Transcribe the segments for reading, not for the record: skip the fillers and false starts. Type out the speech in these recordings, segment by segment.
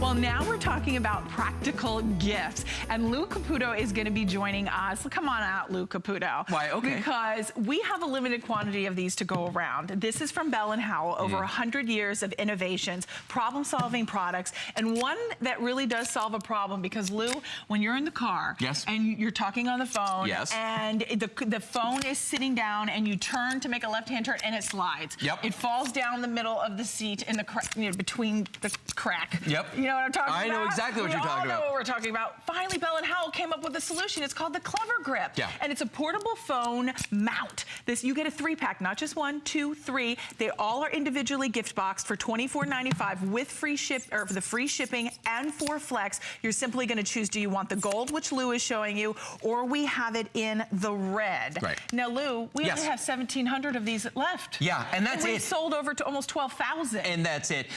Well, now we're talking about practical gifts. And Lou Caputo is going to be joining us. Come on out, Lou Caputo. Why? Okay. Because we have a limited quantity of these to go around. This is from Bell & Howell, over 100 years of innovations, problem-solving products, and one that really does solve a problem because, Lou, when you're in the car and you're talking on the phone and the phone is sitting down and you turn to make a left-hand turn and it slides. It falls down the middle of the seat in the between the crack. You know what I'm talking about? I know exactly what you're talking about. We all know what we're talking about. Finally, Bell & Howell came up with a solution. It's called the Clever Grip. And it's a portable phone mount. You get a 3-pack, not just 1, 2, 3. They all are individually gift boxed for $24.95 with free shipping and 4 flex. You're simply going to choose, do you want the gold, which Lou is showing you, or we have it in the red. Now, Lou, we only have 1,700 of these left. And that's We've sold over to almost 12,000. And that's it.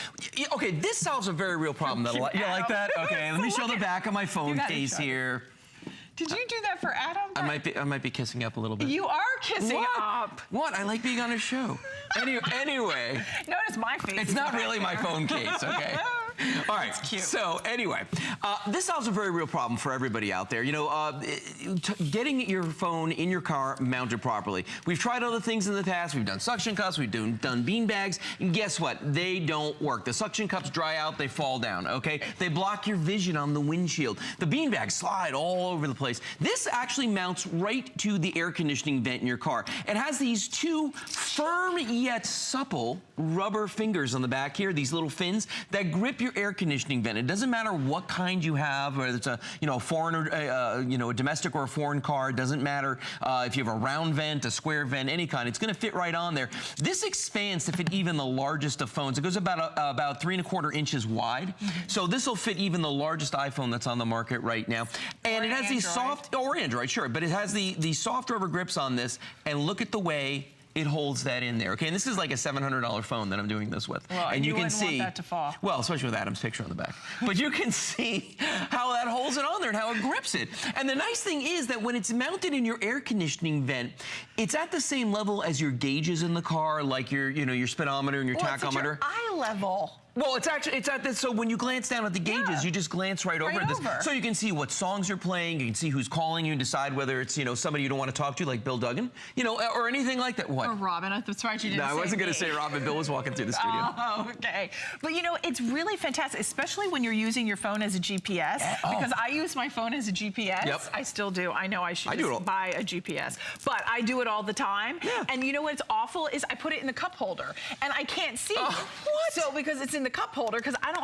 Okay, this solves a very real problem. You like that? Okay, let me show the back of my phone case here. Did you do that for Adam? I might be kissing up a little bit. You are kissing up. What? I like being on a show. Anyway. Notice my face. It's not really my phone case, okay? All right. That's cute. So anyway, this solves a very real problem for everybody out there. You know, getting your phone in your car mounted properly. We've tried other things in the past. We've done suction cups. We've done bean bags. And guess what? They don't work. The suction cups dry out. They fall down. Okay. They block your vision on the windshield. The bean bags slide all over the place. This actually mounts right to the air conditioning vent in your car. It has these 2 firm yet supple rubber fingers on the back here. These little fins that grip your air conditioning vent. It doesn't matter what kind you have, whether it's a foreign or a domestic or a foreign car. It doesn't matter if you have a round vent, a square vent, any kind. It's going to fit right on there. This expands to fit even the largest of phones. It goes about 3¼ inches wide. So this will fit even the largest iPhone that's on the market right now. And it has these soft, or Android, sure, but it has the soft rubber grips on this. And look at the way it holds that in there. Okay, and this is like a $700 phone that I'm doing this with. Well, and you can see, want that to fall. Well, especially with Adam's picture on the back. But you can see how that holds it on there and how it grips it. And the nice thing is that when it's mounted in your air conditioning vent, it's at the same level as your gauges in the car, like your speedometer and your tachometer. It's at your eye level. Well, it's at this, so when you glance down at the gauges, you just glance right over this. So you can see what songs you're playing, you can see who's calling you and decide whether it's, somebody you don't want to talk to, like Bill Duggan, or anything like that. What? Or Robin, that's right, you didn't say No, I wasn't going to say Robin. Bill was walking through the studio. Oh, okay. But it's really fantastic, especially when you're using your phone as a GPS, because I use my phone as a GPS. I still do. I know I should buy a GPS, but I do it all the time. And you know what's awful is I put it in the cup holder, and I can't see it. What? So because it's in the cup holder, because I'm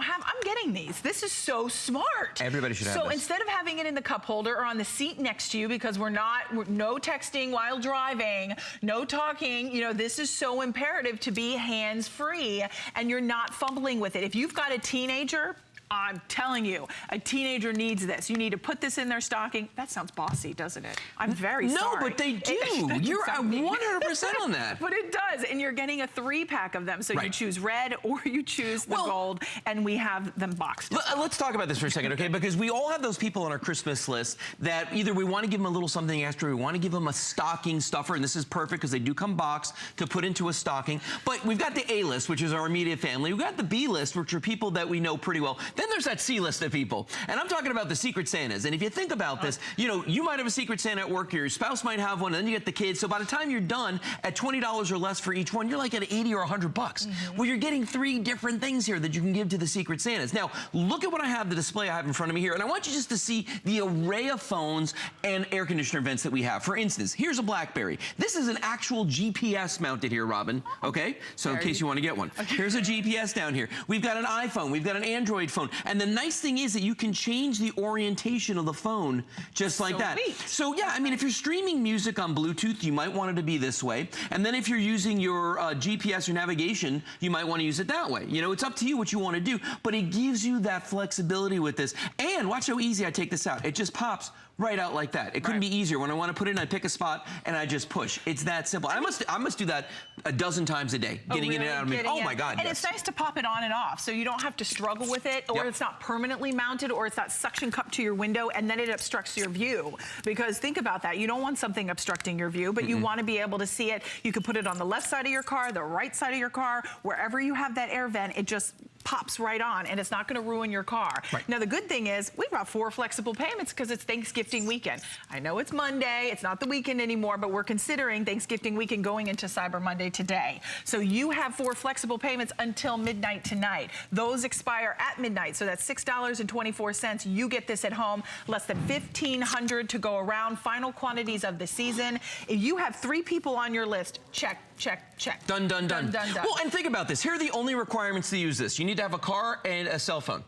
getting these. This is so smart. Everybody should have this. So instead of having it in the cup holder or on the seat next to you, because we're no texting while driving, no talking, this is so imperative to be hands-free and you're not fumbling with it. If you've got a teenager, I'm telling you, a teenager needs this. You need to put this in their stocking. That sounds bossy, doesn't it? I'm very sorry. No, but they do. You're 100% on that. But it does, and you're getting a 3-pack of them. So you choose red or you choose the gold, and we have them boxed. Let's talk about this for a second, okay? Because we all have those people on our Christmas list that either we want to give them a little something extra, we want to give them a stocking stuffer, and this is perfect because they do come boxed to put into a stocking. But we've got the A list, which is our immediate family. We've got the B list, which are people that we know pretty well. Then there's that C list of people. And I'm talking about the Secret Santas. And if you think about this, you might have a Secret Santa at work, your spouse might have one, and then you get the kids. So by the time you're done at $20 or less for each one, you're like at 80 or 100 bucks. Well, you're getting 3 different things here that you can give to the Secret Santas. Now, look at what I have, the display I have in front of me here. And I want you just to see the array of phones and air conditioner vents that we have. For instance, here's a BlackBerry. This is an actual GPS mounted here, Robin. Okay? So in case you want to get one. Here's a GPS down here. We've got an iPhone. We've got an Android phone. And the nice thing is that you can change the orientation of the phone just like that. So yeah, I mean, if you're streaming music on Bluetooth, you might want it to be this way. And then if you're using your GPS or navigation, you might want to use it that way. It's up to you what you want to do, but it gives you that flexibility with this. And watch how easy I take this out. It just pops right out like that. It couldn't be easier. When I want to put it in, I pick a spot and I just push. It's that simple. I must do that a dozen times a day, getting in and out of me. Oh my God, And it's nice to pop it on and off, so you don't have to struggle with it, or it's not permanently mounted, or it's that suction cup to your window and then it obstructs your view. Because think about that. You don't want something obstructing your view, but you want to be able to see it. You could put it on the left side of your car, the right side of your car, wherever you have that air vent. It just pops right on, and it's not gonna ruin your car. Right. Now the good thing is, we've got 4 flexible payments because it's Thanksgiving weekend. I know it's Monday, it's not the weekend anymore, but we're considering Thanksgiving weekend going into Cyber Monday today. So you have 4 flexible payments until midnight tonight. Those expire at midnight, so that's $6.24. You get this at home, less than 1,500 to go around, final quantities of the season. If you have 3 people on your list, check, check, check. Done, done, done. Done, done, done. Well, and think about this. Here are the only requirements to use this. You need to have a car and a cell phone.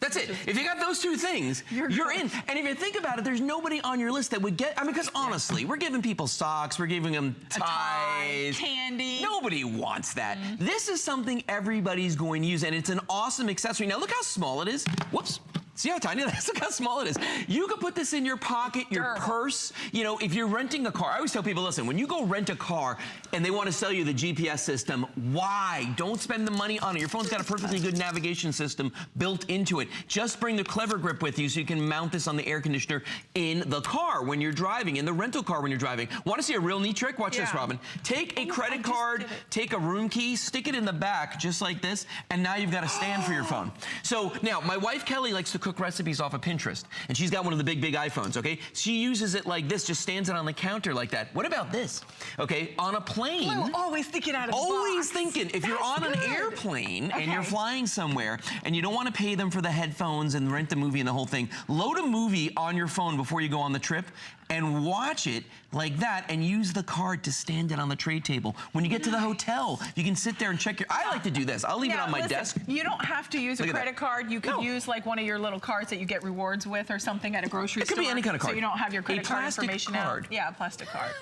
That's it. If you got those 2 things, you're in. And if you think about it, there's nobody on your list that would get, I mean, because honestly, we're giving people socks, we're giving them ties, candy. Nobody wants that. This is something everybody's going to use, and it's an awesome accessory. Now, look how small it is. Whoops. See how tiny that is? Look how small it is. You could put this in your pocket, your purse. You know, if you're renting a car, I always tell people, listen, when you go rent a car and they want to sell you the GPS system, why? Don't spend the money on it. Your phone's got a perfectly good navigation system built into it. Just bring the Clever Grip with you so you can mount this on the air conditioner in the car when you're driving, in the rental car when you're driving. Want to see a real neat trick? Watch this, Robin. Take a credit card, take a room key, stick it in the back just like this, and now you've got a stand for your phone. So now, my wife Kelly likes to cook recipes off of Pinterest, and she's got one of the big iPhones, okay? She uses it like this, just stands it on the counter like that. What about this? Okay, on a plane. Well, always thinking out of the box. Always thinking. If you're on an airplane and you're flying somewhere and you don't want to pay them for the headphones and rent the movie and the whole thing, load a movie on your phone before you go on the trip and watch it like that and use the card to stand it on the tray table. When you get to the hotel, you can sit there and check your, I like to do this. I'll leave it on my desk. You don't have to use a credit card. You could use like one of your little cards that you get rewards with or something at a grocery store. It could be any kind of card. So you don't have your credit card information out. Yeah, a plastic card.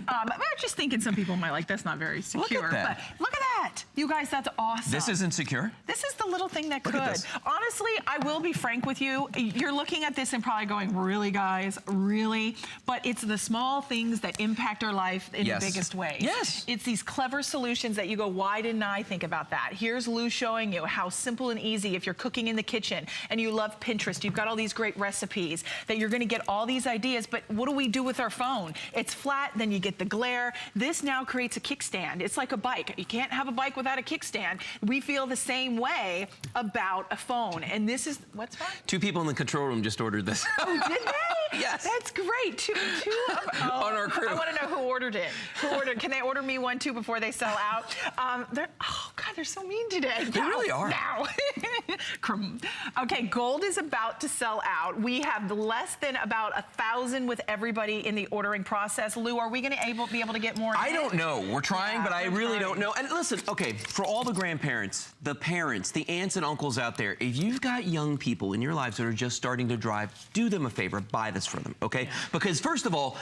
I'm just thinking some people might like that's not very secure. Look at that. But look at that. You guys, that's awesome. This isn't secure? This is the little thing that Look could. at this. Honestly, I will be frank with you. You're looking at this and probably going, really, guys? Really? But it's the small things that impact our life in the biggest ways. Yes. It's these clever solutions that you go, why didn't I think about that? Here's Lou showing you how simple and easy if you're cooking in the kitchen and you love Pinterest, you've got all these great recipes that you're gonna get all these ideas, but what do we do with our phone? It's flat, then you get the glare. This now creates a kickstand. It's like a bike. You can't have a bike without a kickstand. We feel the same way about a phone. And this is, what's fun? 2 people in the control room just ordered this. Oh, did they? Yes. That's great. Two on our crew. I want to know who ordered it. Who ordered? Can they order me one too before they sell out? Oh God, they're so mean today. They really are. Now. Okay, gold is about to sell out. We have less than about 1,000 with everybody in the ordering process. Lou, are we going to be able to get more? I don't know. We're trying, but I really don't know. And listen, okay, for all the grandparents, the parents, the aunts and uncles out there, if you've got young people in your lives that are just starting to drive, do them a favor, buy this for them, okay? Yeah. Because first of all,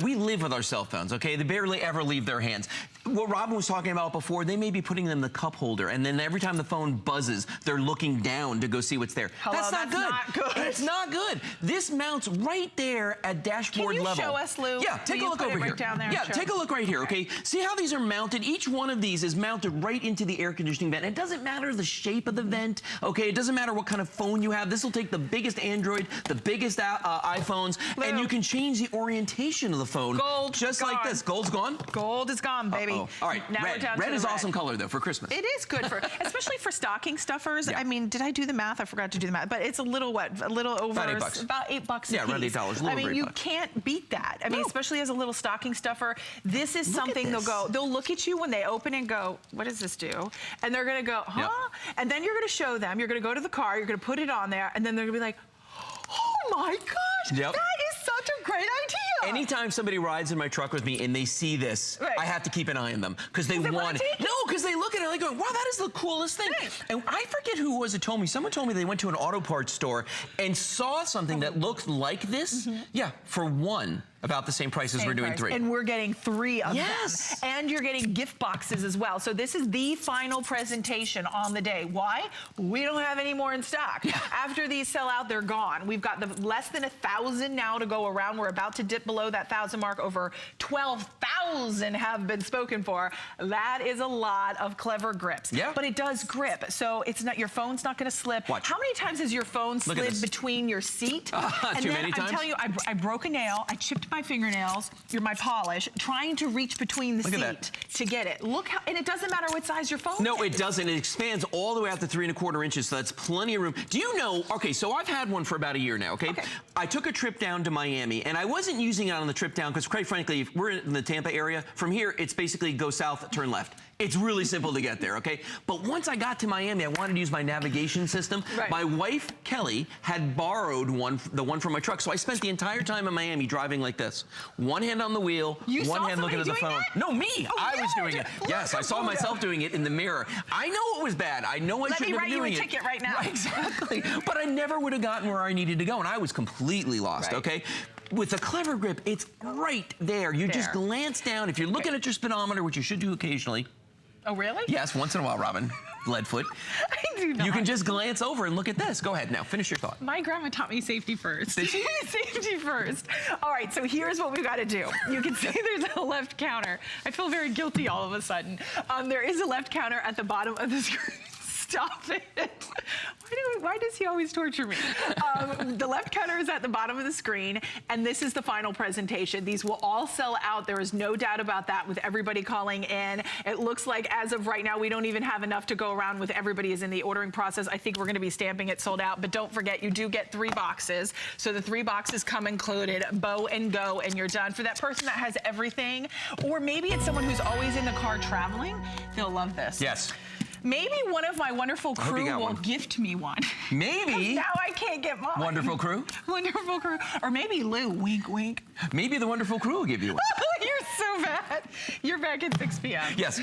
we live with our cell phones, okay? They barely ever leave their hands. What Robin was talking about before, they may be putting them in the cup holder, and then every time the phone buzzes, they're looking down to go see what's there. Hello, that's not good. It's not good. This mounts right there at dashboard level. Can you show us, Lou? Yeah, take a look over here. Down there yeah, take a look right here, okay? See how these are mounted? Each one of these is mounted right into the air conditioning vent. It doesn't matter the shape of the vent, okay? It doesn't matter what kind of phone you have. This will take the biggest Android, the biggest iPhones, Lou, and you can change the orientation of the phone. Gold just gone. Like this. Gold's gone? Gold is gone, baby. All right, now red. We're down red to is red. Awesome color, though, for Christmas. It is good, especially for stocking stuffers. Yeah. I mean, did I do the math? I forgot to do the math. But it's a little, a little over. About $8. About $8 a piece. Yeah, around $8. I mean, you can't beat that. I mean, especially as a little stocking stuffer. This is something they'll look at you when they open and go, what does this do? And they're going to go, huh? Yep. And then you're going to show them. You're going to go to the car. You're going to put it on there. And then they're going to be like, oh, my gosh. Yep. That is such a great idea. Anytime somebody rides in my truck with me and they see this, I have to keep an eye on them because they want it. No, because they look at it and they go, wow, that is the coolest thing. And I forget who it was that told me. Someone told me they went to an auto parts store and saw something that looked like this. Yeah, for one. About the same price as we're doing 3. And we're getting 3 of them. Yes. And you're getting gift boxes as well. So this is the final presentation on the day. Why? We don't have any more in stock. After these sell out, they're gone. We've got less than 1,000 now to go around. We're about to dip below that 1,000 mark. Over 12,000 have been spoken for. That is a lot of clever grips. Yeah. But it does grip. So it's not, your phone's not going to slip. Watch. How many times has your phone slid between your seat? Too many times? I'm telling you, I broke a nail. I chipped my fingernails, my polish, trying to reach between the seat to get it. Look how, and it doesn't matter what size your phone is. No, it doesn't. It expands all the way out to 3¼ inches, so that's plenty of room. Do you know, okay, so I've had one for about a year now, okay? I took a trip down to Miami, and I wasn't using it on the trip down, because quite frankly, if we're in the Tampa area, from here, it's basically go south, turn left. It's really simple to get there, okay? But once I got to Miami, I wanted to use my navigation system. Right. My wife, Kelly, had borrowed the one from my truck, so I spent the entire time in Miami driving like this. One hand on the wheel, one hand looking at the phone. That? No, me. Oh, I was doing it. Yes, I saw myself doing it in the mirror. I know it was bad. I know I shouldn't have been doing it. Let me write you a ticket right now. Right, exactly. But I never would have gotten where I needed to go, and I was completely lost, okay? With the Clever Grip, it's right there. You just glance down. If you're looking at your speedometer, which you should do occasionally. Oh, really? Yes, once in a while, Robin. Leadfoot. I do not. You can just glance over and look at this. Go ahead now, finish your thought. My grandma taught me safety first. Did she? Safety first. All right, so here's what we've got to do. You can see there's a left counter. I feel very guilty all of a sudden. There is a left counter at the bottom of the screen. Stop it. Why does he always torture me? The left counter is at the bottom of the screen, and this is the final presentation. These will all sell out. There is no doubt about that with everybody calling in. It looks like as of right now, we don't even have enough to go around with everybody is in the ordering process. I think we're going to be stamping it sold out, but don't forget, you do get 3 boxes. So the 3 boxes come included, bow and go, and you're done. For that person that has everything, or maybe it's someone who's always in the car traveling, they'll love this. Yes. Maybe one of my wonderful crew will gift me one. Maybe. Now I can't get mine. Wonderful crew? Wonderful crew. Or maybe Lou, wink, wink. Maybe the wonderful crew will give you one. You're so bad. You're back at 6 p.m. Yes.